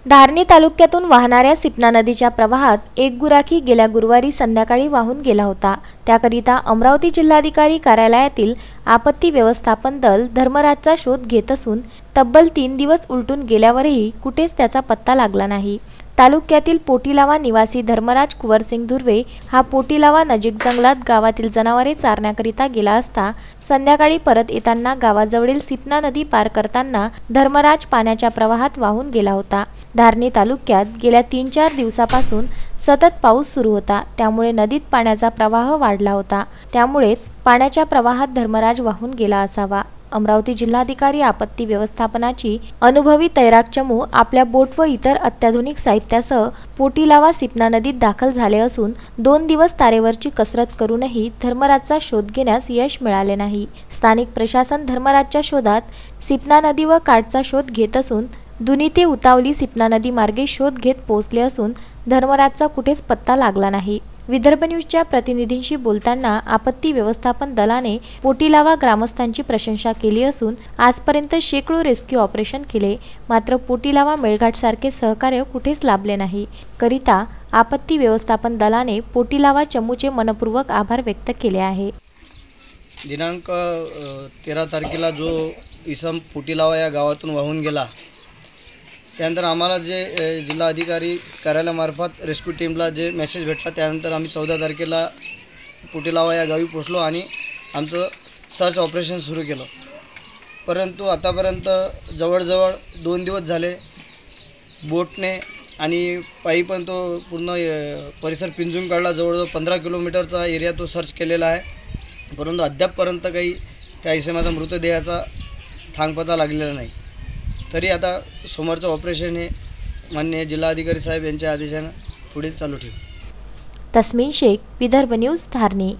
धारणी तालुक्यातून वाहणाऱ्या सिपना नदीच्या प्रवाहात एक गुराखी गेल्या गुरुवारी संध्याकाळी वाहून गेला होता। त्याकरिता अमरावती जिल्हाधिकारी कार्यालयातील आपत्ती व्यवस्थापन दल धर्मराजचा शोध घेत असून तब्बल 3 दिवस उलटून गेल्यावरही कुठेच त्याचा पत्ता लागला नाही। तालुक्यातील पोटीलावा निवासी धर्मराज कुवरसिंग धुर्वे हा पोटीलावा नजीक जंगलात गावातील जनावरे चारण्याकरिता गेला असता संध्याकाळी परत येताना गावाजवळील सिपना नदी पार करताना धर्मराज पाण्याच्या प्रवाहात वाहून गेला होता। धारणी तालुक्यात गेल्या 3-4 दिवसापासून सतत पाऊस सुरू होता, त्यामुळे नदीत पाण्याचा प्रवाह वाढला होता। त्यामुळेच पाण्याच्या प्रवाहात धर्मराज वाहून गेला असावा। अमरावती जिल्हाधिकारी आपत्ती व्यवस्थापनाची अनुभवी तैराक चमू आपल्या बोट व इतर अत्याधुनिक साहित्यासह पोटीलावा सिपना नदीत दाखल झाले असून 2 दिवस तारेवरची कसरत करूनही धर्मराजचा शोध घेण्यास यश मिळाले नाही। स्थानिक प्रशासन धर्मराजच्या शोधात सिपना नदी व काठचा शोध घेत असून दुनी ते उतावली सिपना नदी मार्गे शोध घेत पोहोचले असून धर्मराजचा कुठेच पत्ता लागला नाही। विदर्भ न्यूजच्या प्रतिनिधींशी बोलताना आपत्ती व्यवस्थापन दलाने पोटीलावा ग्रामस्थांची प्रशंसा केली असून आजपर्यंत शेकडो रेस्क्यू ऑपरेशन केले, मात्र पोटीलावा मेळघाट सारखे सहकार्य कुठेच लाभले नाही। करिता आपत्ती व्यवस्थापन दलाने पोटीलावा चमूचे मनपूर्वक आभार व्यक्त केले आहे। दिनांक 13 तारखेला जो इसम पोटीलावा या गावातून वाहून गेला, त्यानंतर आम्हाला जे जिल्हाधिकारी कार्यालयामार्फत रेस्क्यू टीमला जे मेसेज भेटला, त्यानंतर आम्ही 14 तारखेला पोटीलावा या गावी पोहोचलो आणि आमचं सर्च ऑपरेशन सुरू केलं। परंतु आतापर्यंत जवळजवळ 2 दिवस झाले बोटने आणि पायी पण तो पूर्ण परिसर पिंजून काढला। जवळजवळ 15 किलोमीटरचा एरिया तो सर्च केलेला आहे, परंतु अद्यापपर्यंत काही त्या इसमाचा मृतदेहाचा थांगपत्ता लागलेला नाही। तरी आता समोरचं ऑपरेशन हे माननीय जिल्हाधिकारी साहेब यांच्या आदेशाने पुढे चालू ठेवू। तस्मीन शेख, विदर्भ न्यूज, धारणी।